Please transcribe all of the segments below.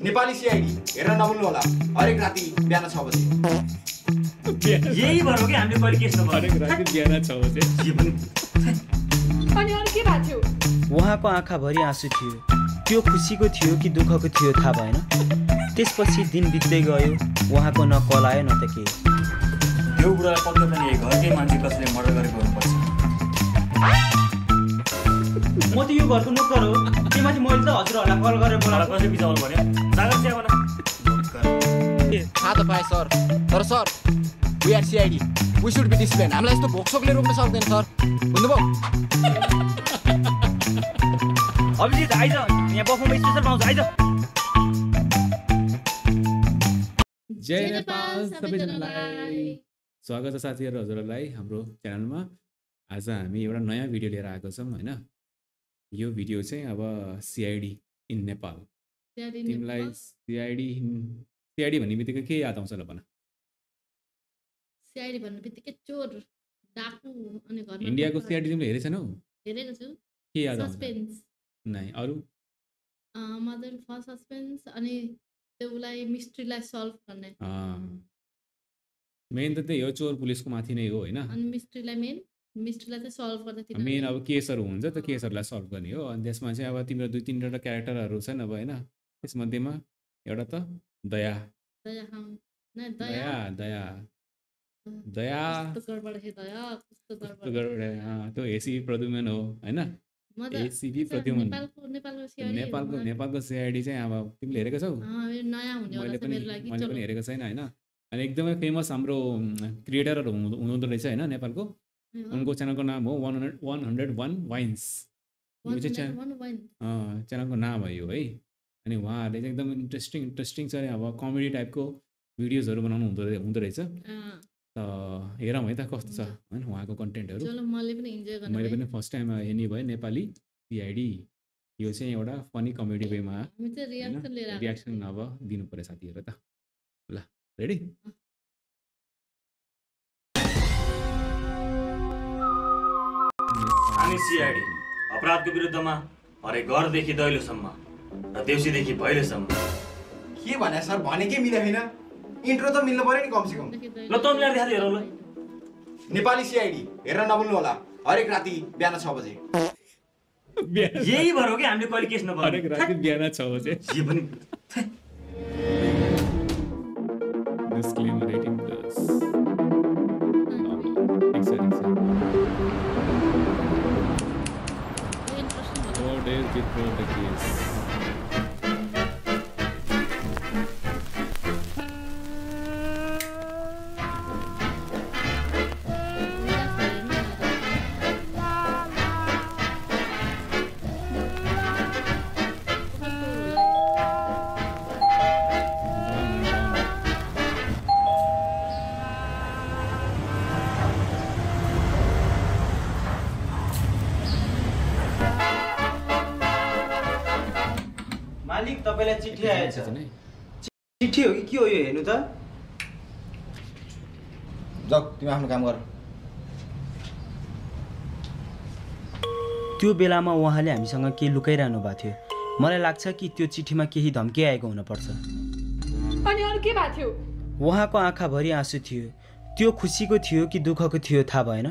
Nepali CID हेरेर नभुल्नु होला हरेक राति बिहान 6 बजे। यही भएर हो कि हामीले कहिले केस नगर्नु हरेक राति बिहान 6 बजे। अनि अरु के भएको थियो? उहाँको आँखाभरि आँसु थियो। त्यो खुसीको थियो कि दुःखको थियो थाहा भएन। त्यसपछि दिन बित्दै गयो, उहाँको न कल आयो न त के। त्यो बुढालाई पक्कै पनि घरकै मान्छे कसले मर्डर गरेको हुनुपर्छ। म त यो घरको नोकर हो। त्यमाथि मैले त हजुरहरूलाई कल गरेर बोलाएको। कसले बिचाउनु पर्यो? जागर चिया बना। थाहा त पाएँ सर, तर sir we are CID, we should be discipline. हामीलाई यस्तो भोकसोकले रोक्न सक्दैन सर, बुझ्नुभयो? अभिजित आइज, यहाँ बफमा स्पेसल पाउँछ, आइज। जय नेपाल सबैजनालाई स्वागत छ साथीहरू हजुरहरूलाई हाम्रो च्यानलमा। आज हामी एउटा नयाँ भिडियो लिएर आएको छौँ हैन। यो भिडियो चाहिँ अब सीआईडी इन नेपाल। तिमीलाई सीआईडी भन्ने बित्तिकै के याद आउँछ ल भन? सीआईडी भन्ने बित्तिकै चोर, डाकु अनि घरमा इन्डियाको सीआईडी तिमीले हेरेछौ? हेरेको छु। के याद आउँछ? सस्पेन्स। नाइ अरु? मदर फर्स्ट सस्पेन्स अनि त्यसलाई मिस्ट्रीलाई सल्भ गर्ने। मेन त त्यही हो, चोर पुलिसको माथि नै हो हैन। अनि मिस्ट्रीलाई चाहिँ सल्भ गर्दै थियो। मेन अब केसहरू हुन्छ त केसहरूलाई सल्भ गर्ने हो। अनि त्यसमा चाहिँ अब तिम्रो 2-3 क्यारेक्टरहरू छन् अब हैन। त्यसमध्येमा एउटा त दया त्यो एसीबी प्रद्युमन हो हैन। एसीबी प्रद्युमन नेपालको सीआईडी चाहिँ अब तिमीले हेरेको छौ? मैले पनि हेरेको छैन हैन। अनि एकदमै फेमस हाम्रो क्रिएटरहरू हुनुहुँदो रहेछ हैन नेपालको। उनको च्यानलको नाम हो 101 वाइन्स। यो चाहिँ च्यानलको नाम हो यो है। अनि उहाँहरूले चाहिँ एकदम इन्ट्रेस्टिङ चाहिँ अब कमेडी टाइपको भिडियोजहरू बनाउनु हुँदो रहेछ। हेरौँ है त कस्तो छ हैन उहाँको कन्टेन्टहरू। मैले पनि फर्स्ट टाइम हेर्ने भएँ नेपाली सीआईडी। यो चाहिँ एउटा फनी कमेडी वेमा रियाक्सन अब दिनु पर्यो साथीहरू त। ल रेडी? हामी सीआईडी अपराधको विरुद्धमा हरेक घरदेखि दैलोसम्म र देउसीदेखि भैलोसम्म। के भने सर, भनेकै मिले हैन। इन्ट्रो त मिल्नु पर्यो नि कम से कम। ल त मिलाएर देखाले हेरौ ल। नेपाली सीआईडी हेरेर नभुल्नु होला हरेक राति बिहान 6 बजे। यही भएर हो कि हामीले कहिले केस नगर्नु हरेक राति बिहान 6 बजे। जे पनि disclaimer 18 plus. What is the case? मालिक तपाईलाई चिठी आएछ। चिठी हो कि के हो यो हेर्नु त? जाऊ तिमी आफ्नो काम गर। त्यो बेलामा उहाँले हामीसँग के लुकाइरहनु भएको थियो। मलाई लाग्छ कि त्यो चिठीमा केही धम्की आएको हुनुपर्छ। अनि अरु के भएको थियो? उहाँको आँखाभरि आँसु थियो। त्यो खुसीको थियो कि दुःखको थियो थाहा भएन।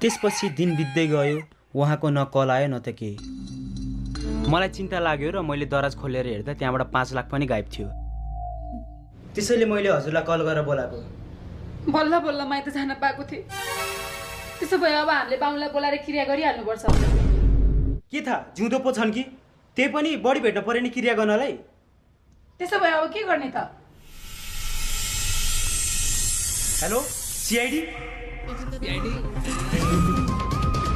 त्यसपछि दिन बित्दै गयो, उहाँको न कल आयो न त के। मलाई चिन्ता लाग्यो र मैले दराज खोलेर हेर्दा त्यहाँबाट 5 लाख पनि गायब थियो। त्यसैले मैले हजुरलाई कल गरेर बोलाएको। बल्ल बल्ल माइत जान पाएको थिए। त्यसो भए अब हामीले बाउलाई बोलाएर क्रिया गरिहाल्नुपर्छ। के थाहा जिउँदो पो छन् कि? त्यही पनि बढी भेट्न पर्यो नि क्रिया गर्नलाई। त्यसो भए अब के गर्ने त? Hello CID?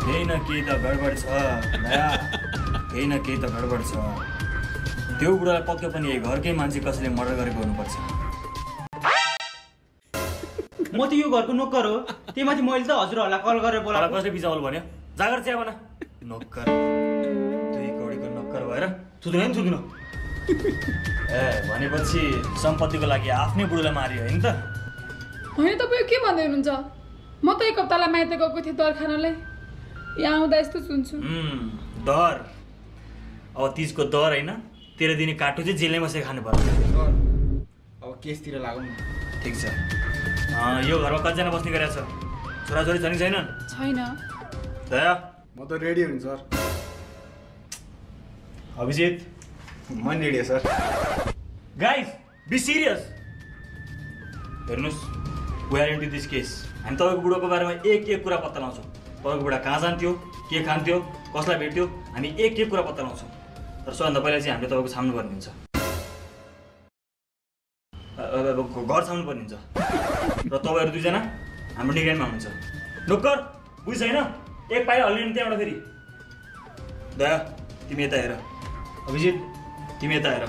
केही न केही त गडबड छ नया। केही न केही त गडबड छ। त्यो बुढालाई पक्कै पनि घरकै मान्छे कसले मर्डर गरेको हुनुपर्छ। म त यो घरको नोकर हो। त्यमाथि मैले त हजुरहरूलाई कल गरेर बोलाएको। कसले बिचाउनु भन्यो? जागर चिया बना। नोकर 2 कौडीको नोकर भएर छुदिन नि छुदिन। भनेपछि सम्पत्तिको लागि आफ्नै बुढोलाई मारियो हैन त? होइन तपाईँ के भन्दै हुनुहुन्छ? म त 1 हप्तालाई माइत गएको थिएँ दर खानलाई। यहाँ आउँदा यस्तो सुन्छु। दर अब तीजको दर हैन तेरो दिने काटो चाहिँ जेलमै बसेर खानु पर्छ। सर अब केसतिर लागौँ न। ठिक छ। यो घरमा कतिजना बस्ने गरेको छ? छोराछोरी छन् कि छैनन्? छैन। दया म त रेडी हुँ सर। अभिजित म रेडी हो सर। Guys be serious. हेर्नुहोस् we are into this case. हामी तपाईँको बुढोको बारेमा एक कुरा पत्ता लगाउँछौँ। तपाईँको बुढा कहाँ जान्थ्यो, के खान्थ्यो, कसलाई भेट्थ्यो, हामी एक कुरा पत्ता लगाउँछौँ। तर सबभन्दा पहिला चाहिँ हामीले तपाईँको छाम्नु पर्ने हुन्छ, घर छाम्नु पर्ने हुन्छ। र तपाईँहरू दुईजना हाम्रो निगरानीमा हुनुहुन्छ। नोकर बुझ्छ होइन? एक पाइला हल्लिनु त्यहाँबाट फेरि। दया तिमी यता हेर। अभिजित तिमी यता हेर।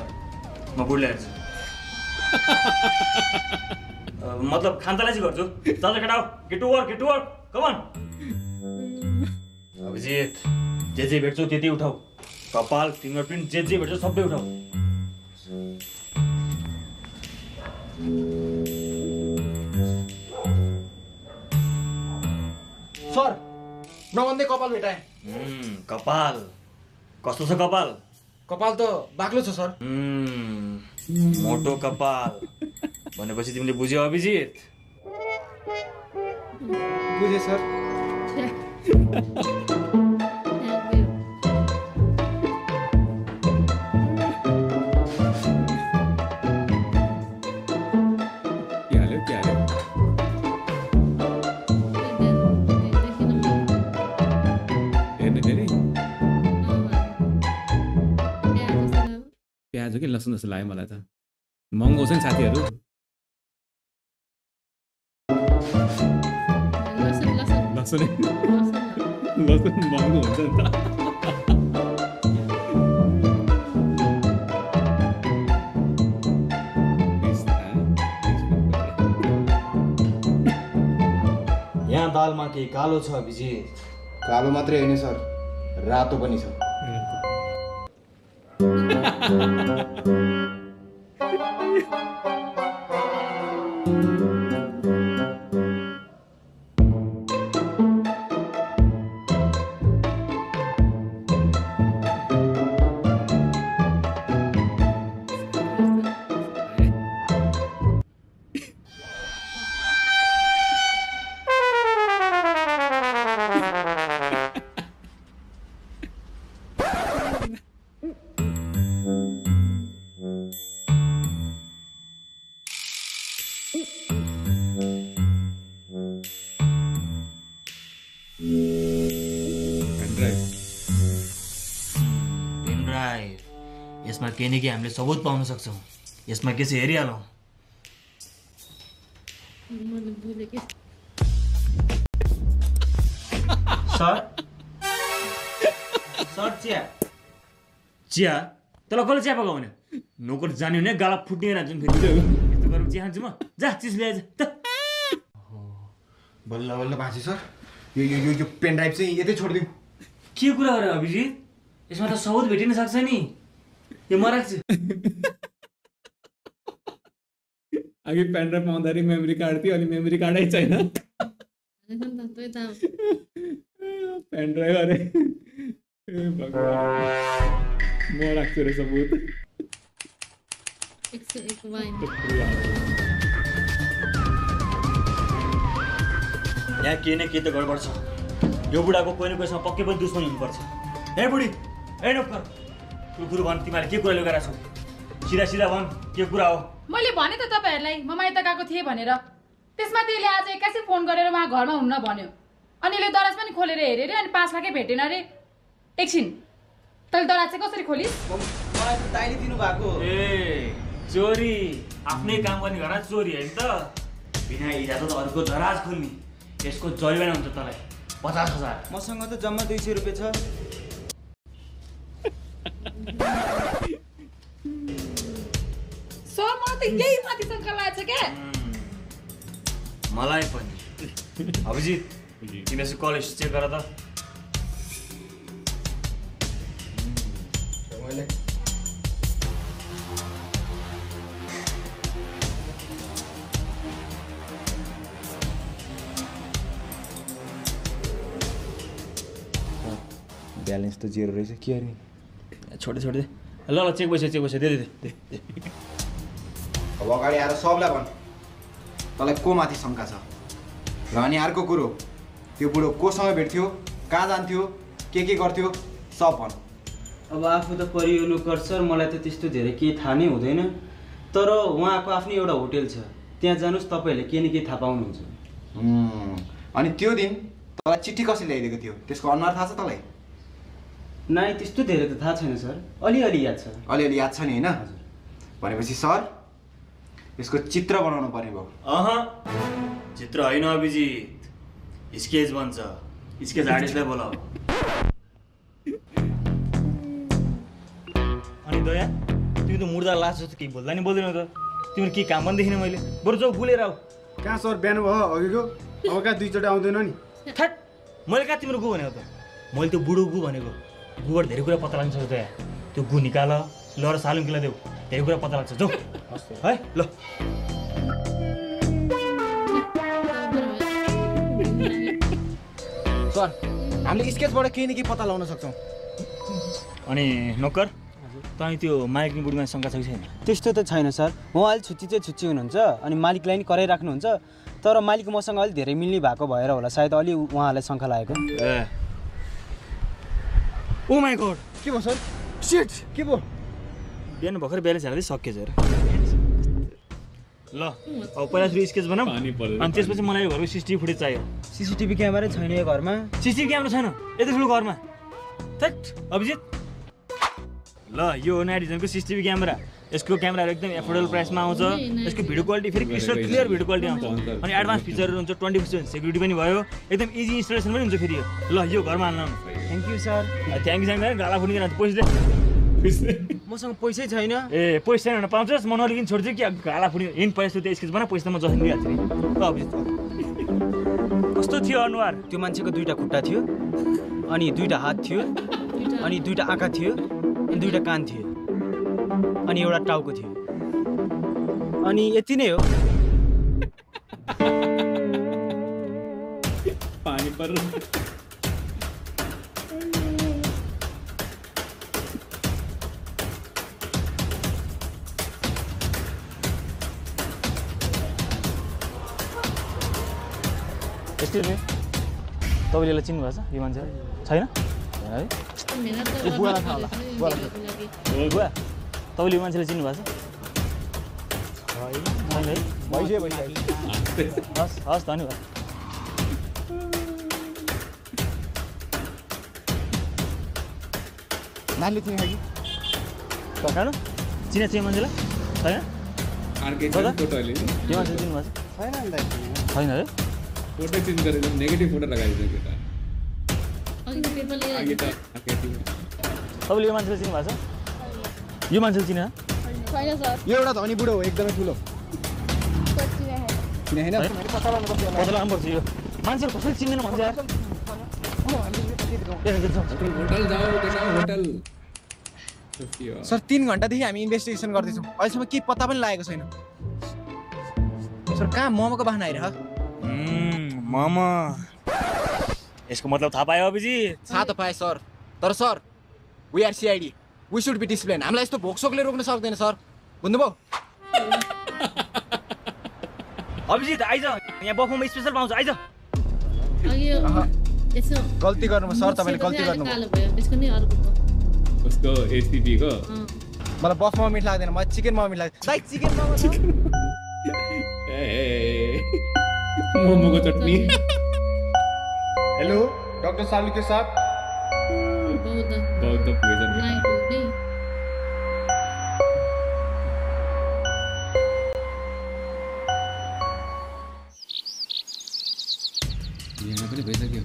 म बुढलाई हेर्छु। मतलब खानतालाई चाहिँ गर्छु। चल केटा get to work come on. Abhijit जे भेट्छौ त्यति उठाऊ। कपाल फिङ्गरप्रिन्ट जे भेट्छौ सबै उठाऊ। सर नभन्दै कपाल भेटाएँ। कपाल कस्तो छ कपाल? कपाल त बाक्लो छ सर। मोटो कपाल भनेपछि तिमीले बुझ्यौ अभिजित? बुझेँ सर। प्याज हो कि लसुन जस्तो लाग्यो मलाई त। महँगो छ नि साथीहरू। लसुन महँगो हुन्छ नि त। यहाँ दालमा केही कालो छ अभिजित? कालो मात्रै होइन सर, रातो पनि छ। यसमा केही न केही हामीले सबुत पाउन सक्छौँ। यसमा के छ हेरिहालौँ। सर सर चिया चिया तँलाई कसले चिया पकाउने? नोकर जाने भने गाला फुट्ने जुन फेरि यस्तो गरेर चिया खान्छु म। जा चिज ल्याएछ त। बल्ल बल्ल बाँचे सर। यो पेन ड्राइभ चाहिँ यतै छोडिदिउँ। के कुरा गरे अभिजित? यसमा त सबुत भेटिन सक्छ नि। यो म राख्छु। अघि पेन ड्राइभ आउँदाखेरि मेमोरी कार्ड थियो, अनि मेमोरी कार्डै छैन। पेन ड्राइभ अरे म राख्छु रे सबुत। यहाँ केही न केही त गडबड छ। यो बुढाको कोही न कोहीसँग पक्कै पनि दुश्मनी हुनुपर्छ। ए बुढी, ए नोकर, कुकुर भन् तिमीले के कुरा लुगाएर छौ? सिधा सिधा भन् के कुरा हो? मैले भने त तपाईहरुलाई म माइत गएको थिएँ भनेर। त्यसमा त्यसले आज एक्कासी फोन गरेर उहाँ घरमा हुन्न भन्यो। अनि ले दराज पनि खोलेर हेरे रे अनि 5 लाखै भेटेन रे। एकछिन तैले दराज चाहिँ कसरी खोलिस? मलाई त दाइले दिनु भएको। ए चोरी, आफ्नै काम गर्ने घरमा चोरी हैन त? बिना इजाजत अरूको दराज खोल्ने, यसको जरिवाना हुन्छ तँलाई 50,000। मसँग त जम्मा 200 रुपैयाँ छ। सर मलाई त यही माथि शंका लागेछ के? मलाई पनि। अभिजित तिमी यसो कलेज चेक गर त। ब्यालेन्स त 0 रहेछ। के गर्ने? छोडे छोडे ल ल चेक पैसा दे अब अगाडि आएर सबलाई भन् तँलाई को माथि शङ्का छ र अनि अर्को कुरो त्यो बुढो कोसँग भेट्थ्यो कहाँ जान्थ्यो के गर्थ्यो सब भन् अब आफू त परियो नोकर सर मलाई त त्यस्तो धेरै केही थाहा नै हुँदैन तर उहाँको आफ्नै एउटा होटेल छ त्यहाँ जानुस् तपाईँहरूले केही न केही थाहा पाउनुहुन्छ अनि त्यो दिन तँलाई चिठी कसले ल्याइदिएको थियो त्यसको अनुहार थाहा छ तँलाई नाइ त्यस्तो धेरै त थाहा छैन सर अलिअलि याद छ अलिअलि याद छ नि होइन भनेपछि सर यसको चित्र बनाउनु पर्ने भयो चित्र होइन अभिजित स्केच बन्छ स्केच आर्टिस्टलाई बोलाऊ अनि दया तिमी त मुर्दा लास जस्तो केही बोल्दा नि बोल्दैनौ त तिम्रो के काम पनि देखिनँ मैले बरु जाऊ बोलेर आऊ कहाँ सर बिहान भयो अघिको अब कहाँ दुईचोटि आउँदैन नि थट मैले कहाँ तिम्रो गु भनेको त मैले त्यो बुढो गु भनेको गुबाट धेरै कुरा पत्ता लाग्छ दया त्यो गु निकाल ल र सालुङ किला देऊ धेरै कुरा पत्ता लाग्छ जाऊ है ल सर हामीले स्केचबाट केही न केही पत्ता लगाउन सक्छौँ अनि नोकर तपाईँ त्यो मालिकनी बुढीमा शङ्का छ कि छैन त्यस्तो त छैन सर उहाँ अलिक छुच्ची हुनुहुन्छ अनि मालिकलाई नि कराइराख्नुहुन्छ तर मालिक मसँग अलिक धेरै मिल्ने भएको भएर होला सायद अलि उहाँलाई शङ्का लागेको ओ माई गॉड के भयो सर सिट के भयो बिहान भर्खर ब्यालेन्स हाल्दै सकिएछ हेर ल अब पहिला सुरु स्केच बनाऊ अनि त्यसपछि मलाई घरको सिसिटिभी फुटेज चाहियो सिसिटिभी क्यामेरा छैन यो घरमा सिसिटिभी क्यामेरा छैन यति ठुलो घरमा थट अभिजित ल यो हो नाइटिजनको सिसिटिभी क्यामेरा यसको क्यामेराहरू एकदम एफोर्डेबल प्राइसमा आउँछ यसको भिडियो क्वालिटी फेरि क्रिस्टल क्लियर भिडियो क्वालिटी आउँछ अनि एडभान्स फिचरहरू हुन्छ 24/7 सेक्युरिटी पनि भयो एकदम इजी इन्स्टलेसन पनि हुन्छ फेरि यो ल यो घरमा हाल्नु thank you sir thank you गाला फुट्ने पैसा दे मसँग पैसै छैन ए पैसा छैन भने पाउँछस् म नलिकन छोड्छु कि गाला फुट्ने हिँड पैसा त्यो स्केच बना पैसा त म जसरी दिइहाल्छु नि ल अभिजित कस्तो थियो अनुहार त्यो मान्छेको दुईटा खुट्टा थियो अनि दुईटा हात थियो अनि दुईटा आँखा थियो अनि दुईटा कान थियो अनि एउटा टाउको थियो अनि यति नै हो पानी पर एक्सक्युज मी तपाईँले यसलाई चिन्नुभएको छ यो मान्छे छैन है बुवालाई थाहा होला बुवा तपाईँले यो मान्छेलाई चिन्नुभएको छ हस् हस् धन्यवाद नानी थिएँ कि काँडो चिने थियो मान्छेलाई छैन अर्कै फोटो अहिले यो मान्छे चिन्नुभएको छ छैन है फोटो चेन्ज गरेर नेगेटिभ फोटो लगाइदिन्छ केटा तपाईँले यो मान्छेलाई चिन्नुभएको छ यो मान्छेले चिने यो एउटा धनी बुढो हो एकदमै ठुलो चिने होइन पत्ता लाग्नुपर्छ यो मान्छेले कसरी चिन्दैन भन्छ होटल जाऊ होटल सर 3 घन्टादेखि हामी इन्भेस्टिगेसन गर्दैछौँ अहिलेसम्म केही पत्ता पनि लागेको छैन सर कहाँ मोमोको बाहना आइरह मामा यसको मतलब थाहा पायो अभिजित थाहा त पाएँ सर तर sir we are CID we should be discipline हामीलाई यस्तो भोकसोकले रोक्न सक्दैन सर बुझ्नुभयो अभिजित आइज यहाँ बफमा स्पेसल पाउँछ आइज गल्ती गर्नुभयो सर तपाईँले गल्ती गर्नुभयो उसको एसीपी को मलाई बफमा मिठ लाग्दैन मलाई चिकन मोमो मिठ लाग्छ दाइ चिकन मोमो मोमो को चटनी हेलो डॉक्टर सालू के साथ बहुत पोइजन यहाँ पनि भइसक्यो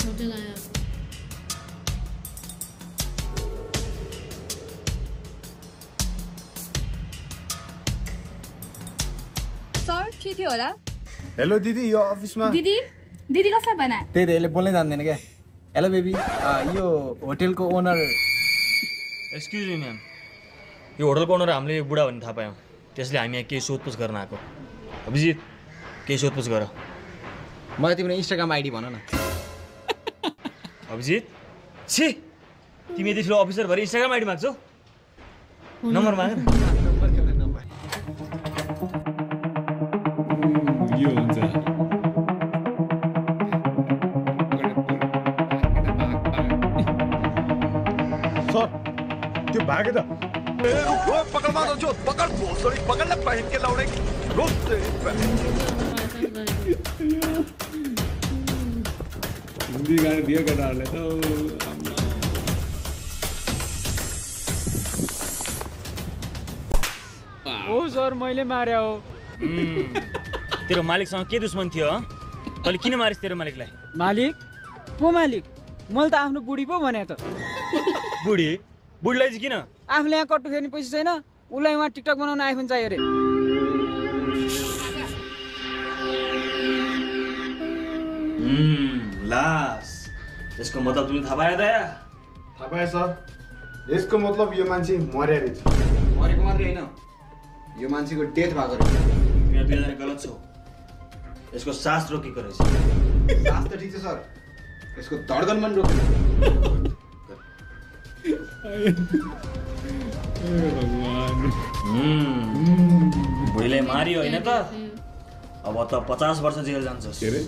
होटल आयो सर के थियो होला हेलो दिदी यो अफिसमा दिदी कसलाई बनाए त्यही त यसले बोल्नै जान्दैन क्या हेलो बेबी यो होटेलको ओनर एक्सक्युज मी म्याम यो होटलको ओनर हामीले बुढा भन्ने थाहा पायौँ त्यसले हामी यहाँ केही सोधपुछ गर्न आएको अभिजित केही सोधपुछ गर मलाई तिम्रो इन्स्टाग्राम आइडी भन न अभिजित छी तिमी यति ठुलो अफिसर भएर इन्स्टाग्राम आइडी माग्छौ नम्बर माग न यो हुन्छ सर त्यो भागे त हिन्दी गाडी दियो केटाहरूले त ओ सर मैले मार्या हो तेरो मालिकसँग के दुश्मन थियो तैँले किन मारिस् तेरो मालिकलाई मालिक को मालिक मैले त आफ्नो बुढी पो भने त बुढीलाई चाहिँ किन आफूले यहाँ कट्टु फेर्ने पैसा छैन उसलाई उहाँ टिकटक बनाउन आइफोन चाहियो अरे लास यसको मतलब तिमीले थाहा पायो दया थाहा पाएँ सर यसको मतलब यो मान्छे मर्या रहेछ मरेको मात्रै होइन यो मान्छेको डेथ भएको रहेछ तिमीहरू दुईजना गलत छौ यसको सास रोकेको रहेछ सास त ठिक छ सर यसको धड्कन पनि रोक्यो बुढीलाई मारियो होइन त अब त 50 वर्ष जेल जान्छस् के रे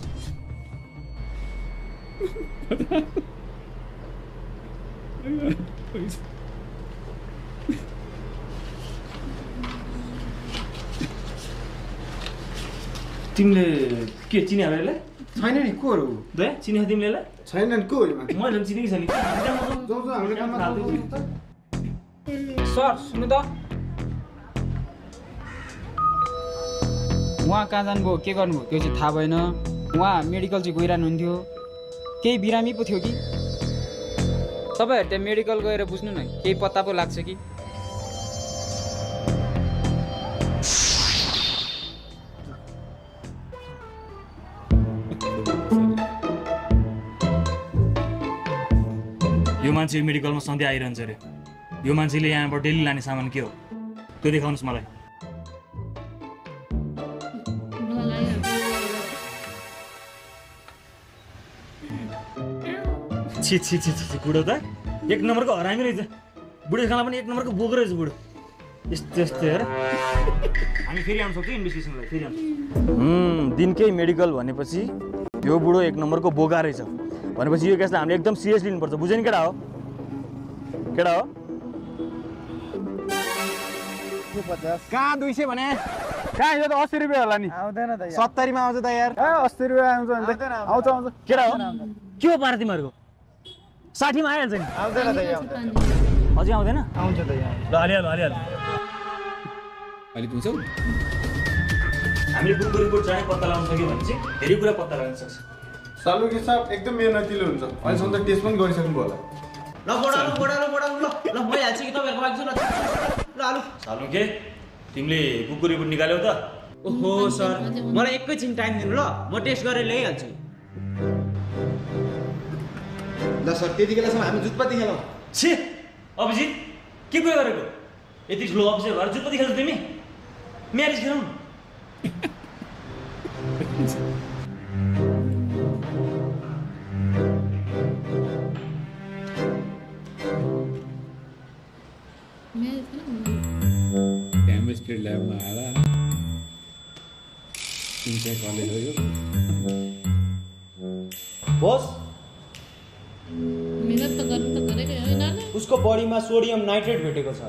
तिमीले के चिने यसलाई छैन नि कोहरू दया चिने तिमीले यसलाई छैनन् को यो मान्छे मैले चिनेको छैन जाउँ हामीले काममा सर सुन्नु त उहाँ कहाँ जानुभयो के गर्नुभयो त्यो चाहिँ थाहा भएन उहाँ मेडिकल चाहिँ गइरहनुहुन्थ्यो केही बिरामी पो थियो कि तपाईँहरू त्यहाँ मेडिकल गएर बुझ्नु न केही पत्ता पो लाग्छ कि यो मान्छे मेडिकलमा सधैँ आइरहन्छ अरे यो मान्छेले यहाँबाट डेली लाने सामान के हो त्यो देखाउनुहोस् मलाई छि छि छि छि बुढो त एक नम्बरको हरामी रहेछ बुढेखाला पनि एक नम्बरको बोको रहेछ बुढो यस्तो यस्तो हेर हामी फेरि आउन सक्छौँ इन्भेस्टिगेसनलाई फेरि आउँछ दिनकै मेडिकल भनेपछि यो बुढो एक नम्बरको बोका रहेछ भनेपछि यो केसलाई हामीले एकदम सिरियस लिनुपर्छ बुझ्यो नि केटा हो कहाँ 200 भने कहाँ यो त 80 रुपियाँ होला नि आउँदैन त 70 मा आउँछ त यार 80 रुपियाँ आउँछ भने त आउँछ केटा हो के हो पारा तिमीहरूको 60 मा आइहाल्छ नि आउँदैन त यहाँ अझै आउँदैन आउँछ त यहाँ ल हालिहाल अहिले पुग्छौ हामीले कुन रिपोर्ट चाहिँ पत्ता लगाउन सक्यो भने चाहिँ धेरै कुरा पत्ता लगाउन सक्छ सालुके साहब एकदम मेहनतिलो हुन्छ अहिलेसम्म त टेस्ट पनि गरिसक्नु भयो होला ल म हाल्छु कि तपाईँहरूको बाँकी ल आलु सालु के तिमीले कुकुर रिपोर्ट निकाल्यौ त ओहो सर मलाई एकैछिन टाइम दिनु ल म टेस्ट गरेर ल्याइहाल्छु ल सर त्यति बेलासम्म हामी जुत्पाती खेलौँ छे अभिजित के कुरा गरेको यति ठुलो अफिसर भएर जुत्पत्ती खेल्छौ तिमी म्यारेज खेलौँ केमिस्ट्री ल्याबमा आएर कुन कलेज हो यो बस मिहिनेत त गर्नु त गरेकै होइन उसको बडीमा सोडियम नाइट्रेट भेटेको छ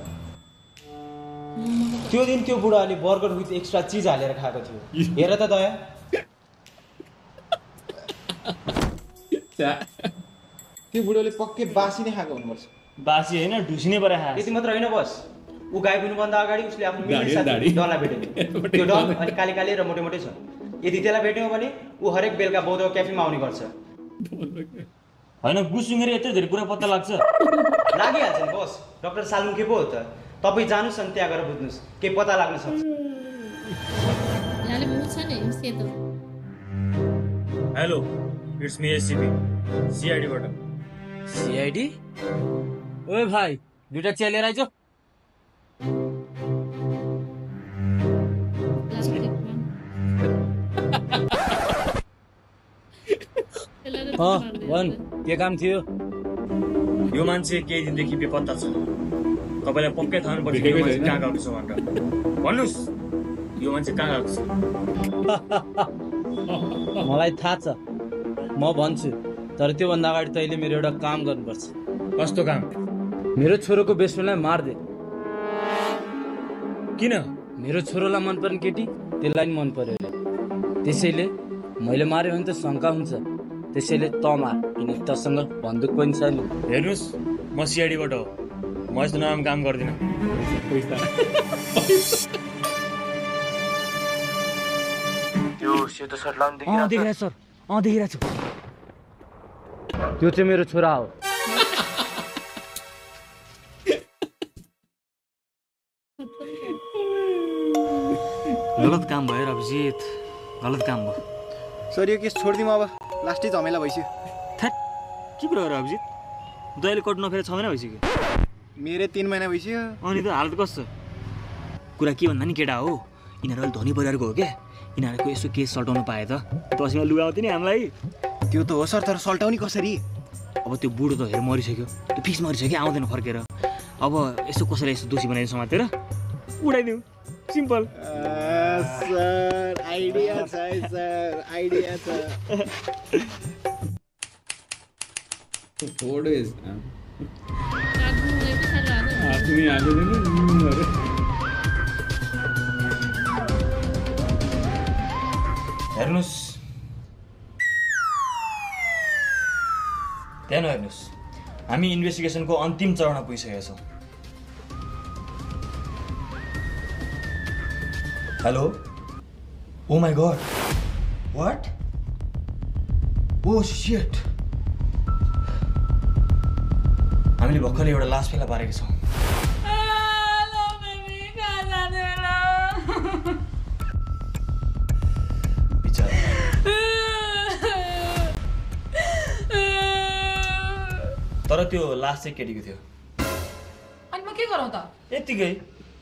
त्यो दिन त्यो बुढाले बर्गर विथ एक्स्ट्रा चिज हालेर खाएको थियो हेर त दया त्यो बुढोले पक्कै बासी नै खाएको हुनुपर्छ बासी होइन ढुसिने परे खा यति मात्र होइन बस ऊ गाई हुनुभन्दा अगाडि उसले आफ्नो मिल्ने साथी डललाई भेटेको त्यो डल अनि काली काली र मोटे मोटे छ यदि त्यसलाई भेट्यौँ भने ऊ हरेक बेलुका बौद्ध क्याफेमा आउने गर्छ होइन गुसुङ्गेर यत्रो धेरै कुरा पत्ता लाग्छ लागिहाल्छ नि बस डाक्टर सालुङ के पो हो त तपाईँ जानुहोस् अनि त्यहाँ गएर बुझ्नुहोस् केही पत्ता लाग्न सक्छ हेलो इट्स मी एससीपी सीआईडीबाट सीआईडी ओए भाइ दुईटा चिया लिएर आइज भन के काम थियो यो मान्छे केही दिनदेखि बेपत्ता छ तपाईलाई पक्कै थाहा हुनुपर्छ यो मान्छे कहाँ गएको छ भनेर भन्नुस् यो मान्छे कहाँ गएको छ मलाई थाहा छ म भन्छु तर त्योभन्दा अगाडि तैँले मेरो एउटा काम गर्नुपर्छ कस्तो काम मेरो छोरोको बेस्टफ्रेन्डलाई मार्दे किन मेरो छोरोलाई मन पर्ने केटी त्यसलाई नि मन पर्यो अरे त्यसैले मैले मार्यो भने त शङ्का हुन्छ त्यसैले त मार किनकि तसँग बन्दुक पनि छ नि हेर्नुहोस् म सिआइडीबाट हो म यस्तो नराम्रो काम गर्दिनँ त्यो सेतो सर्ट लाउनु देखिरहेको सर देखिरहेको छु त्यो चाहिँ मेरो छोरा हो गलत काम भयो अभिजित गलत काम भयो सर यो केस छोडिदिउँ अब लास्टै झमेला भइसक्यो थ्याट के कुरा गर अभिजित दैले कोर्ट नफेर 6 महिना भइसक्यो मेरै 3 महिना भइसक्यो अनि त हालत कस्तो कुरा के भन्दा नि केटा हो यिनीहरू अलिक धनी परिवारको हो क्या यिनीहरूको यसो केस सल्टाउनु पाए त दसैँमा लुगा आउँथ्यो नि हामीलाई त्यो त हो सर तर सल्टाउने कसरी अब त्यो बुढो त हेर मरिसक्यो त्यो फिक्स मरिसक्यो आउँदैन फर्केर अब यसो कसैलाई यसो दोषी बनाएर समातेर उडाइदिउँ सिम्पल सर आइडिया छ सर आइडिया छ थोड़े आदमी आगे दिन हेर्नुस् त्यहाँ नहेर्नुहोस् हामी इन्भेस्टिगेसनको अन्तिम चरणमा पुगिसकेका छौँ hello oh my god what oh shit हामीले भर्खरै एउटा लास फेला पारेका छौँ तर त्यो लास चाहिँ केटीको थियो अनि म के गरौँ त यतिकै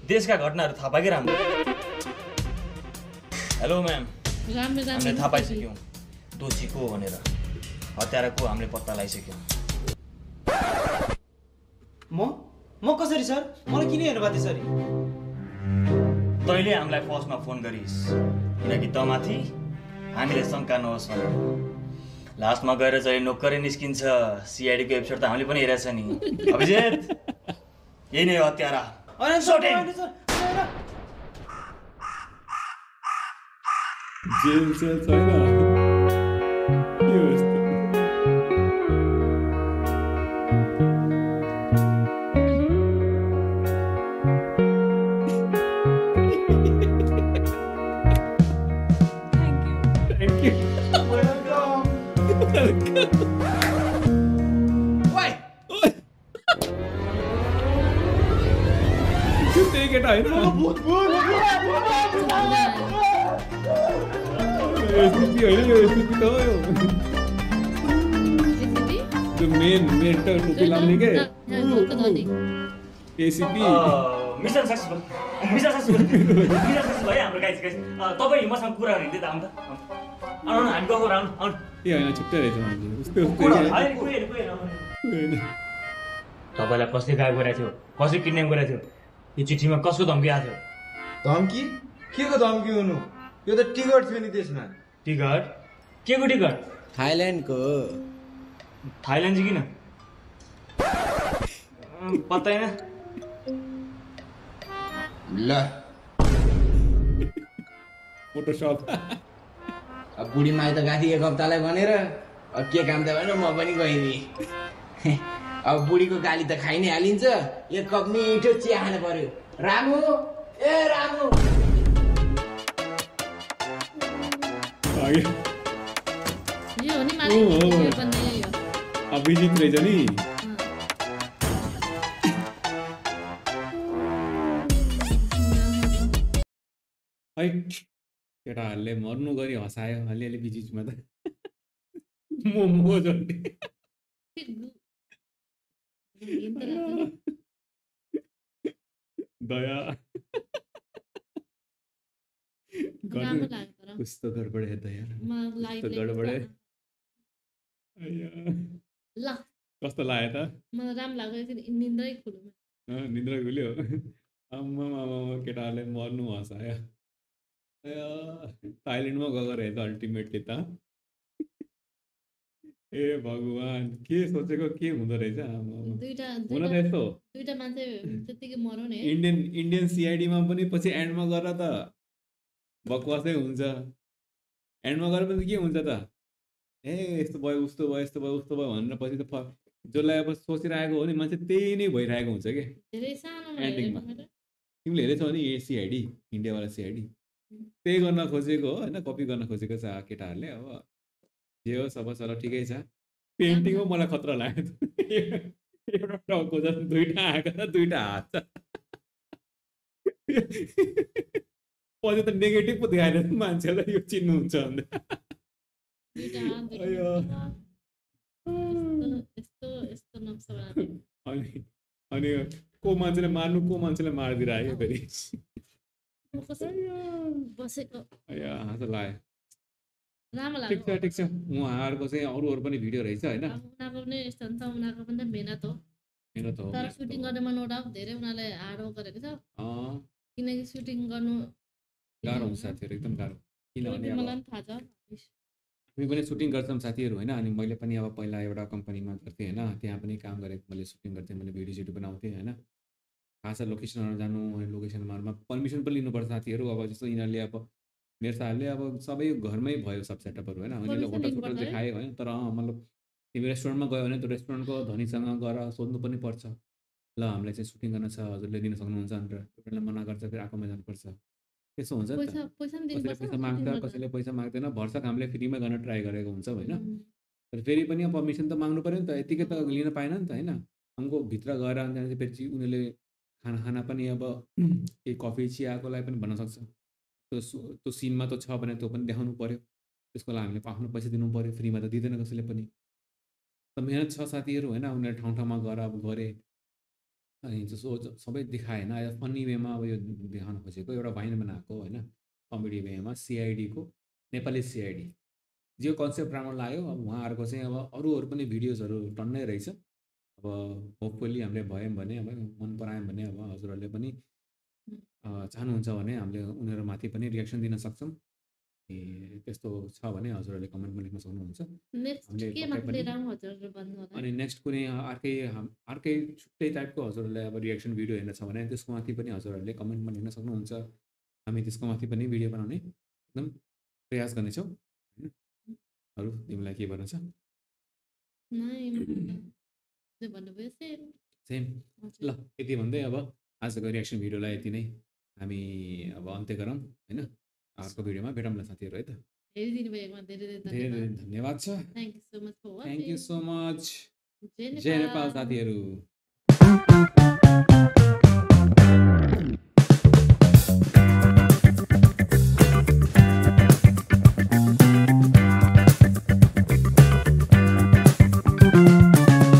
देशका घटनाहरू थाहा पाएकै राम्रो हेलो म्याम हामीले थाहा पाइसक्यौँ दोषी को भनेर हत्यारा को हामीले पत्ता लगाइसक्यौँ म कसरी सर मलाई किन हेर्नुभयो त्यसरी तैँले हामीलाई फर्स्टमा फोन गरिस् किनकि तमाथि हामीले शङ्का नहोस् भनेर लास्टमा गएर चाहिँ नोकरै निस्किन्छ सिआइडीको एपिसोड त हामीले पनि हेरेको छ नि अभिजित यही नै हो हत्यारा जेल सेल छैन के हो यस्तो केटा होइन एसपी होइन यो एसपी त हो यो जो मेन टोपी लाउने के एसीपी मिसन सक्सेसफुल भयो हाम्रो गाइस तपाईँ मसँग कुरा गर्ने त आउनु त आउनु हामी गएको आउनु आउनु ए होइन छुट्टै रहेछ मान्छे उस्तै तपाईँलाई कसले गायब गरेको थियो कसले किडन्याप गरेको थियो यो चिठीमा कसको धम्की आएको थियो धम्की के को धम्की हुनु यो त टिकट थियो नि त्यसमा टिकट के को टिकट थाइल्यान्डको थाइल्यान्ड चाहिँ किन पत्ता होइन ल फोटोसप अब बुढी माई त गाथी एक हप्तालाई भनेर अब के काम त भनेर म पनि गइदिएँ अब बुढीको गाली त खाइ नै हालिन्छ एक कप मिठो चिया खानु पर्यो रामु ए रामु अभिजित रहेछ नि केटाहरूले मर्नु गरी हँसायो अलिअलि बिचमा त मोमो झन्डै दया कस्तो गडबड है दया कस्तो गडबड है कस्तो लाग्यो त मलाई राम्रो लाग्यो निन्द्रै खुल्यो निद्रा खुल्यो आम्मा केटाहरूले मर्नु हँसायो थाइल्यान्डमा गएको रहेछ अल्टिमेटली त ए भगवान् के सोचेको के हुँदो रहेछ हुन त यस्तो दुईटा मान्छे त्यतिकै मरौ नि इन्डियन सिआइडीमा पनि पछि एन्डमा गएर त बकवासै हुन्छ एन्डमा गएर पनि के हुन्छ त ए यस्तो भयो उस्तो भयो यस्तो भयो उस्तो भयो भनेर पछि त जसलाई अब सोचिरहेको हो नि मान्छे त्यही नै भइरहेको हुन्छ कि धेरै सानो एन्डिङमा तिमीले हेरेछौ नि सिआइडी इन्डियावाला सिआइडी त्यही गर्न खोजेको हो होइन कपी गर्न खोजेको छ केटाहरूले अब जे होस् अब चल ठिकै छ पेन्टिङ हो मलाई खतरा लाग्यो एउटा टाउको छ दुईवटा आँखा छ दुईवटा हात छ पछि त नेगेटिभ पो देखाएर मान्छेलाई यो चिन्नुहुन्छ भने अनि को मान्छेले मार्नु को मान्छेले मारिदिइराख्यो फेरि हाँसो लाग्यो ठिक छ उहाँहरूको चाहिँ अरूहरू पनि भिडियो रहेछ होइन उनीहरूको पनि यस्तो हुन्छ उनीहरूको पनि मेहनत हो तर सुटिङ गर्नेमा नो डाउट धेरै उनीहरूले हार्ड वर्क गरेको छ किनकि सुटिङ गर्नु गाह्रो हुन्छ साथीहरू एकदम गाह्रो किनभने मलाई पनि थाहा छ हामी पनि सुटिङ गर्छौँ साथीहरू होइन अनि मैले पनि अब पहिला एउटा कम्पनीमा गर्थेँ होइन त्यहाँ पनि काम गरेको मैले सुटिङ गर्थेँ मैले भिडियो सिडियो बनाउँथेँ होइन खास लोकेसनहरू जानु अनि लोकेसनमा पर्मिसन पनि लिनुपर्छ साथीहरू अब जस्तो यिनीहरूले अब मेरो साथीहरूले अब सबै घरमै भयो सब सेटअपहरू होइन उनीहरूले होटल सोटल देखायो होइन तर मतलब तिमी रेस्टुरेन्टमा गयो भने त्यो रेस्टुरेन्टको धनीसँग गएर सोध्नु पनि पर्छ ल हामीलाई चाहिँ सुटिङ गर्न छ हजुरले दिन सक्नुहुन्छ भनेर एउटाले मना गर्छ फेरि आएकोमा जानुपर्छ त्यस्तो हुन्छ नि त कसैले पैसा माग्छ कसैले पैसा माग्दैन भर्सक हामीले फ्रीमा गर्न ट्राई गरेको हुन्छ होइन तर फेरि पनि अब पर्मिसन त माग्नु पऱ्यो नि त यतिकै त लिन पाएन नि त होइन हमको भित्र गएर अनि त्यहाँदेखि फेरि उनीहरूले खाना पनि अब केही कफी चियाको लागि पनि भन्न सक्छ त्यो सिनमा त छ भने त्यो पनि देखाउनु पऱ्यो त्यसको लागि हामीले आफ्नो पैसा दिनु पऱ्यो फ्रीमा त दिँदैन कसैले पनि त मेहनत छ साथीहरू होइन उनीहरू ठाउँ ठाउँमा गएर अब गरे अनि जस्तो सबै देखाएन फन्नी वेमा अब यो देखाउन खोजेको एउटा भाइन बनाएको होइन कमेडी वेमा सिआइडीको नेपाली सिआइडी जो कन्सेप्ट राम्रो लाग्यो अब उहाँहरूको चाहिँ अब अरूहरू पनि भिडियोजहरू टन्नै रहेछ अब होपफुल्ली हामीले भयौँ भने अब मन परायौँ भने अब हजुरहरूले पनि चाहनुहुन्छ भने हामीले उनीहरूमाथि पनि रियाक्सन दिन सक्छौँ त्यस्तो छ भने हजुरहरूले कमेन्टमा लेख्न सक्नुहुन्छ अनि नेक्स्ट कुनै अर्कै छुट्टै टाइपको हजुरहरूले अब रियाक्सन भिडियो हेर्न छ भने त्यसको माथि पनि हजुरहरूले कमेन्टमा लेख्न सक्नुहुन्छ हामी त्यसको माथि पनि भिडियो बनाउने एकदम प्रयास गर्नेछौँ होइन अरू तिमीलाई के भन्न छ सेम ल यति भन्दै अब आजको रियाक्सन भिडियोलाई यति नै हामी अब अन्त्य गरौँ होइन अर्को भिडियोमा भेटौँला साथीहरू है त धेरै धन्यवाद छ थ्याङ्क यू सो मच जय नेपाल साथीहरू